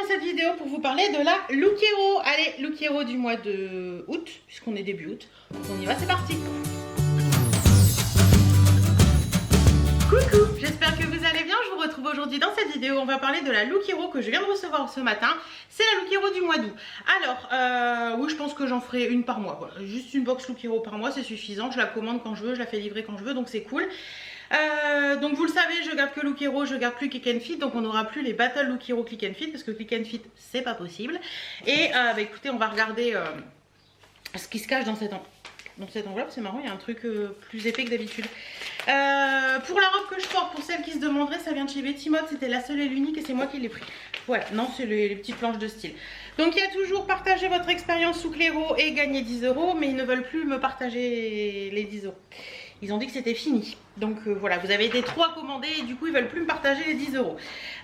dans cette vidéo pour vous parler de la Look Hero. Allez, Look Hero du mois de août, puisqu'on est début août. On y va, c'est parti. Coucou, j'espère que vous allez bien. Je vous retrouve aujourd'hui dans cette vidéo. On va parler de la Look Hero que je viens de recevoir ce matin. C'est la Look Hero du mois d'août. Alors, oui, je pense que j'en ferai une par mois. Voilà. Juste une box Look Hero par mois, c'est suffisant. Je la commande quand je veux, je la fais livrer quand je veux, donc c'est cool. Donc vous le savez, je garde que Look Hero, je garde plus Click and Fit, donc on n'aura plus les Battle Look Hero Click and Fit parce que Click and Fit c'est pas possible. Et bah écoutez, on va regarder ce qui se cache dans cette enveloppe. C'est marrant, il y a un truc plus épais que d'habitude. Pour la robe que je porte, pour celles qui se demanderaient, ça vient de chez Betty Mode, c'était la seule et l'unique et c'est moi qui l'ai pris. Voilà, non, c'est les petites planches de style. Donc il y a toujours partager votre expérience sous Clairo et gagner 10 €, mais ils ne veulent plus me partager les 10 €. Ils ont dit que c'était fini. Donc voilà, vous avez été 3 commandés et du coup ils veulent plus me partager les 10 €.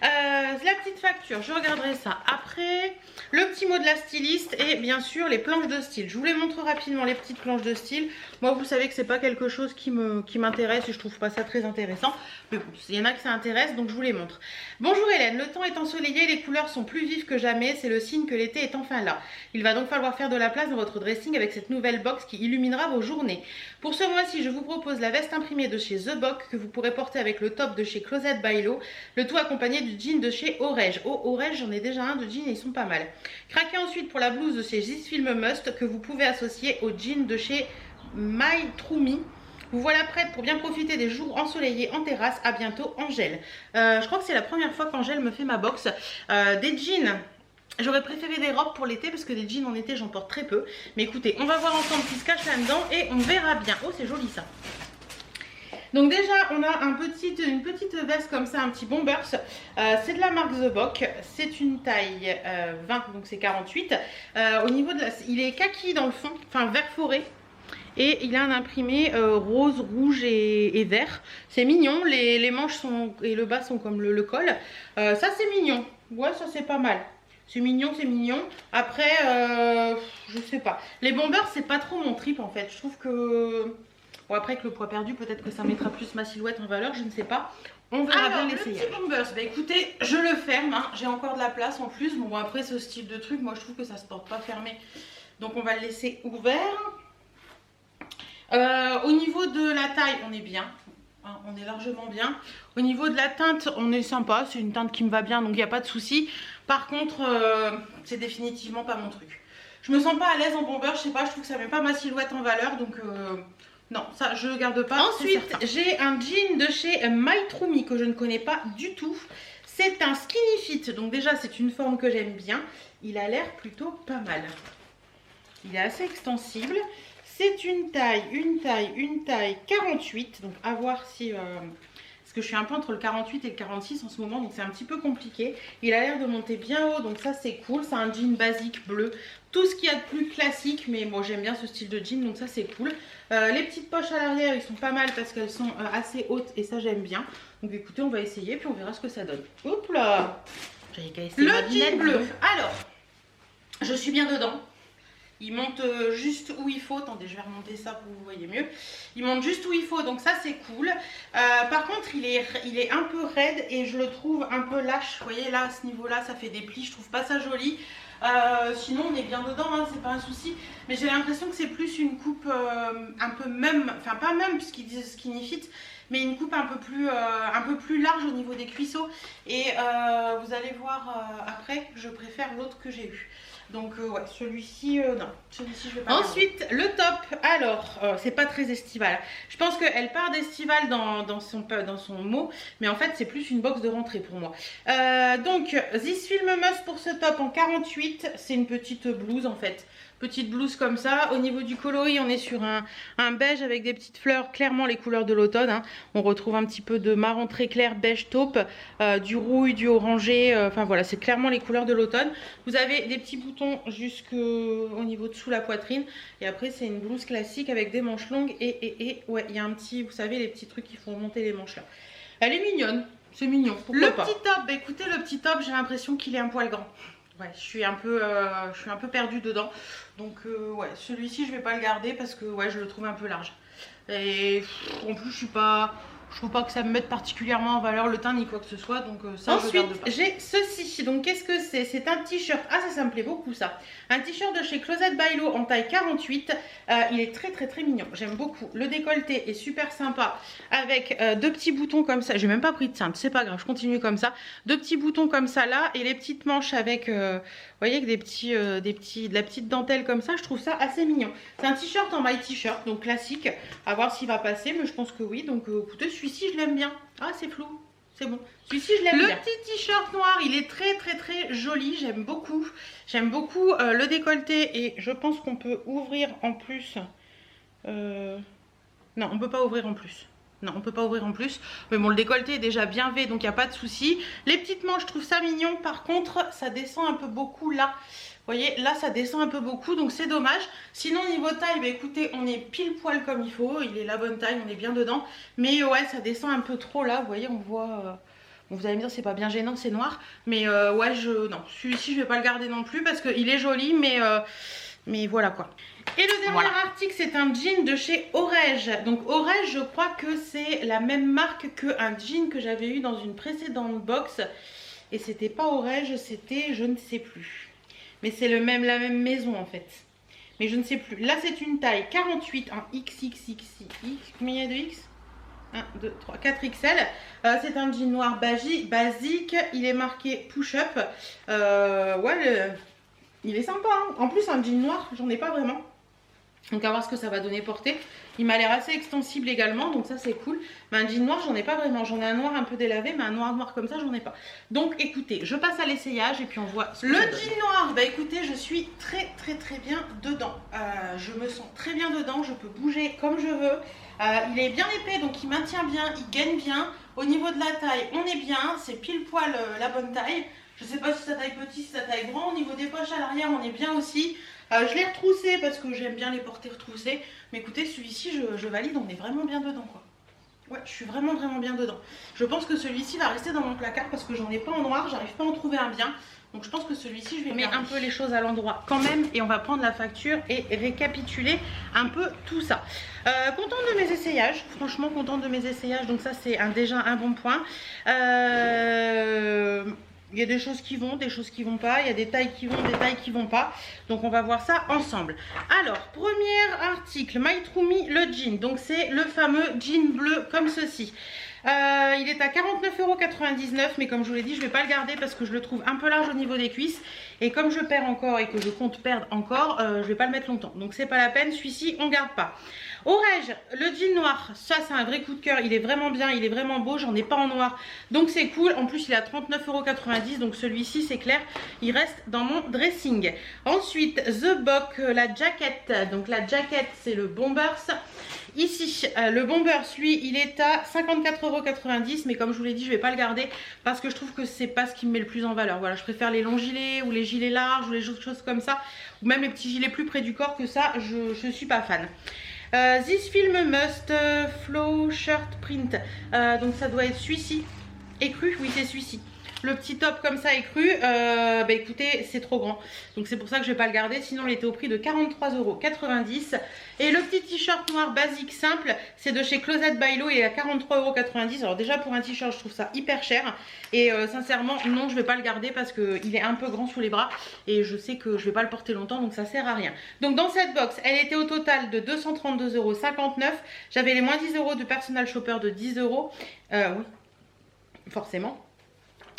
La petite facture, je regarderai ça après. Le petit mot de la styliste et bien sûr les planches de style. Je vous les montre rapidement, les petites planches de style. Moi vous savez que c'est pas quelque chose qui m'intéresse et je trouve pas ça très intéressant. Mais bon, il y en a que ça intéresse donc je vous les montre. Bonjour Hélène, le temps est ensoleillé, les couleurs sont plus vives que jamais. C'est le signe que l'été est enfin là. Il va donc falloir faire de la place dans votre dressing avec cette nouvelle box qui illuminera vos journées. Pour ce mois-ci, je vous propose la veste imprimée de chez The Box que vous pourrez porter avec le top de chez Closet by Lo, le tout accompagné du jean de chez Orege. Oh, Orege, j'en ai déjà un de jean et ils sont pas mal. Craquez ensuite pour la blouse de chez This Film Must que vous pouvez associer au jean de chez My True Me. Vous voilà prête pour bien profiter des jours ensoleillés en terrasse. À bientôt Angèle. Je crois que c'est la première fois qu'Angèle me fait ma box. Des jeans. J'aurais préféré des robes pour l'été parce que des jeans en été j'en porte très peu. Mais écoutez, on va voir ensemble ce qui se cache là-dedans et on verra bien. Oh, c'est joli ça. Donc déjà on a une petite veste comme ça, un petit bombers. C'est de la marque The Box. C'est une taille 20, donc c'est 48. Au niveau de il est kaki dans le fond, enfin vert forêt. Et il a un imprimé rose, rouge et vert. C'est mignon, les manches sont et le bas sont comme le col. Ça c'est mignon, ouais ça c'est pas mal. C'est mignon, c'est mignon. Après, je sais pas. Les bombers, c'est pas trop mon trip en fait. Je trouve que... Bon, après, avec le poids perdu, peut-être que ça mettra plus ma silhouette en valeur, je ne sais pas. On verra bien l'essayer. Le petit bombers, bah écoutez, je le ferme. Hein. J'ai encore de la place en plus. Bon, après, ce style de truc, moi, je trouve que ça se porte pas fermé. Donc, on va le laisser ouvert. Au niveau de la taille, on est bien. On est largement bien. Au niveau de la teinte, on est sympa. C'est une teinte qui me va bien, donc il n'y a pas de souci. Par contre, c'est définitivement pas mon truc. Je me sens pas à l'aise en bomber, je sais pas, je trouve que ça met pas ma silhouette en valeur, donc non, ça je le garde pas. Ensuite, j'ai un jean de chez My True Me que je ne connais pas du tout. C'est un skinny fit, donc déjà c'est une forme que j'aime bien. Il a l'air plutôt pas mal. Il est assez extensible. C'est une taille 48, donc à voir si... parce que je suis un peu entre le 48 et le 46 en ce moment, donc c'est un petit peu compliqué. Il a l'air de monter bien haut, donc ça c'est cool. C'est un jean basique bleu, tout ce qu'il y a de plus classique, mais moi j'aime bien ce style de jean, donc ça c'est cool. Les petites poches à l'arrière, ils sont pas mal parce qu'elles sont assez hautes et ça j'aime bien. Donc écoutez, on va essayer, puis on verra ce que ça donne. Hop là, j'avais qu'à essayer. Le jean bleu, alors, je suis bien dedans. Il monte juste où il faut. Attendez, je vais remonter ça pour que vous voyez mieux. Il monte juste où il faut, donc ça c'est cool. Par contre, il est un peu raide et je le trouve un peu lâche. Vous voyez là, à ce niveau-là, ça fait des plis. Je trouve pas ça joli. Sinon, on est bien dedans, hein, c'est pas un souci. Mais j'ai l'impression que c'est plus une coupe un peu même, enfin pas même puisqu'ils disent skinny fit, mais une coupe un peu plus large au niveau des cuisseaux. Et vous allez voir après, je préfère l'autre que j'ai eu. Donc ouais, celui-ci, non, celui-ci je vais pas. Ensuite, le top, alors, c'est pas très estival. Je pense qu'elle part d'estival dans son mot, mais en fait c'est plus une box de rentrée pour moi. Donc, This Film Must pour ce top en 48, c'est une petite blouse en fait. Petite blouse comme ça. Au niveau du coloris, on est sur un beige avec des petites fleurs, clairement les couleurs de l'automne. Hein. On retrouve un petit peu de marron très clair, beige taupe, du rouille, du orangé. Enfin voilà, c'est clairement les couleurs de l'automne. Vous avez des petits boutons jusqu'au niveau dessous la poitrine. Et après, c'est une blouse classique avec des manches longues. Et ouais, il y a un petit, vous savez, les petits trucs qui font monter les manches là. Elle est mignonne, c'est mignon. Le petit top, bah, écoutez, le petit top, j'ai l'impression qu'il est un poil grand. Ouais, je suis un peu perdue dedans. Donc ouais, celui-ci je vais pas le garder parce que ouais, je le trouve un peu large. Et en plus je suis pas Je trouve pas que ça me mette particulièrement en valeur le teint ni quoi que ce soit, donc ça ensuite, je garde pas. J'ai ceci, donc qu'est-ce que c'est? C'est un t-shirt, ah ça me plaît beaucoup ça. Un t-shirt de chez Closet by Lo en taille 48, il est très mignon, j'aime beaucoup. Le décolleté est super sympa avec deux petits boutons comme ça, j'ai même pas pris de cintre, c'est pas grave, je continue comme ça. Deux petits boutons comme ça là et les petites manches avec, vous voyez, avec de la petite dentelle comme ça, je trouve ça assez mignon. C'est un t-shirt en maille t-shirt, donc classique, à voir s'il va passer, mais je pense que oui, donc écoutez, celui-ci je l'aime bien. Ah c'est flou, c'est bon. Celui-ci je l'aime bien. Le petit t-shirt noir, il est très joli, j'aime beaucoup. J'aime beaucoup le décolleté et je pense qu'on peut ouvrir en plus. Non, on peut pas ouvrir en plus. Non, on peut pas ouvrir en plus. Mais bon, le décolleté est déjà bien V, donc il n'y a pas de souci. Les petites manches, je trouve ça mignon. Par contre, ça descend un peu beaucoup là. Vous voyez, là, ça descend un peu beaucoup, donc c'est dommage. Sinon, niveau taille, bah, écoutez, on est pile poil comme il faut. Il est la bonne taille, on est bien dedans. Mais ouais, ça descend un peu trop là. Vous voyez, on voit... Bon, vous allez me dire, c'est pas bien gênant, c'est noir. Mais ouais, non, celui-ci, je vais pas le garder non plus parce qu'il est joli, mais voilà quoi. Et le dernier article, c'est un jean de chez Orege. Donc Orege, je crois que c'est la même marque qu'un jean que j'avais eu dans une précédente box. Et c'était pas Orege, c'était je ne sais plus. Mais c'est la même maison en fait. Mais je ne sais plus. Là, c'est une taille 48, un XXXX. Combien il y a de X? 1, 2, 3, 4 XL. C'est un jean noir basique. Il est marqué push-up. Ouais, il est sympa. Hein. En plus, un jean noir, j'en ai pas vraiment. Donc à voir ce que ça va donner portée. Il m'a l'air assez extensible également, donc ça c'est cool. Mais un jean noir, j'en ai pas vraiment. J'en ai un noir un peu délavé, mais un noir comme ça, j'en ai pas. Donc écoutez, je passe à l'essayage et puis on voit ce que ça donne. Le jean noir, bah écoutez, je suis très bien dedans. Je me sens très bien dedans, je peux bouger comme je veux. Il est bien épais, donc il maintient bien, il gagne bien. Au niveau de la taille, on est bien, c'est pile poil la bonne taille. Je sais pas si ça taille petit, si ça taille grand. Au niveau des poches à l'arrière, on est bien aussi. Je l'ai retroussé parce que j'aime bien les porter retroussés. Mais écoutez, celui-ci, je valide, on est vraiment bien dedans quoi. Ouais, je suis vraiment bien dedans. Je pense que celui-ci va rester dans mon placard parce que j'en ai pas en noir, j'arrive pas à en trouver un bien. Donc je pense que celui-ci, je vais mettre un peu les choses à l'endroit quand même. Et on va prendre la facture et récapituler un peu tout ça. Contente de mes essayages, franchement contente de mes essayages. Donc ça, c'est déjà un bon point. Il y a des choses qui vont, des choses qui vont pas. Il y a des tailles qui vont, des tailles qui vont pas. Donc on va voir ça ensemble. Alors, premier article, My True Me, le jean. Donc c'est le fameux jean bleu comme ceci. Il est à 49,99 €, mais comme je vous l'ai dit, je ne vais pas le garder parce que je le trouve un peu large au niveau des cuisses. Et comme je perds encore et que je compte perdre encore, je ne vais pas le mettre longtemps. Donc c'est pas la peine, celui-ci on ne garde pas. Orege, le jean noir, ça c'est un vrai coup de cœur, il est vraiment bien, il est vraiment beau, j'en ai pas en noir, donc c'est cool. En plus il est à 39,90 €, donc celui-ci c'est clair, il reste dans mon dressing. Ensuite, The Bock, la jaquette, donc la jaquette c'est le Bombers. Ici, le Bombers, lui, il est à 54,90 €, mais comme je vous l'ai dit, je ne vais pas le garder parce que je trouve que c'est pas ce qui me met le plus en valeur. Voilà, je préfère les longs gilets ou les gilets larges ou les choses comme ça, ou même les petits gilets plus près du corps que ça, je ne suis pas fan. This Film Must Flow Shirt Print, donc ça doit être celui-ci, écru, oui c'est celui-ci. Le petit top comme ça écru, bah écoutez, c'est trop grand. Donc c'est pour ça que je vais pas le garder. Sinon, il était au prix de 43,90 €. Et le petit t-shirt noir basique simple, c'est de chez Closet by Lo et à 43,90 €. Alors déjà, pour un t-shirt, je trouve ça hyper cher. Et sincèrement, non, je vais pas le garder parce qu'il est un peu grand sous les bras. Et je sais que je vais pas le porter longtemps, donc ça sert à rien. Donc dans cette box, elle était au total de 232,59 €. J'avais les moins 10 € de personal shopper de 10 €. Oui, forcément.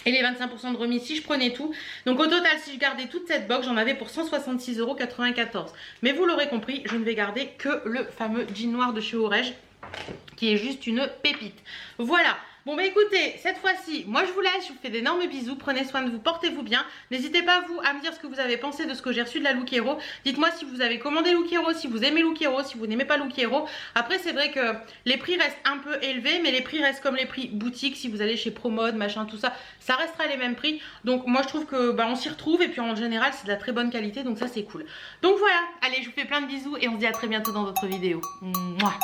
Et les 25% de remise si je prenais tout. Donc au total, si je gardais toute cette box, j'en avais pour 166,94 €. Mais vous l'aurez compris, je ne vais garder que le fameux jean noir de chez Orege, qui est juste une pépite. Voilà. Bon bah écoutez, cette fois-ci, moi je vous laisse, je vous fais d'énormes bisous, prenez soin de vous, portez-vous bien. N'hésitez pas vous à me dire ce que vous avez pensé de ce que j'ai reçu de la Look Hero. Dites-moi si vous avez commandé Look Hero, si vous aimez Look Hero, si vous n'aimez pas Look Hero. Après c'est vrai que les prix restent un peu élevés, mais les prix restent comme les prix boutique. Si vous allez chez Promode, machin, tout ça, ça restera les mêmes prix. Donc moi je trouve que bah, on s'y retrouve et puis en général c'est de la très bonne qualité, donc ça c'est cool. Donc voilà, allez je vous fais plein de bisous et on se dit à très bientôt dans d'autres vidéos. Mouah.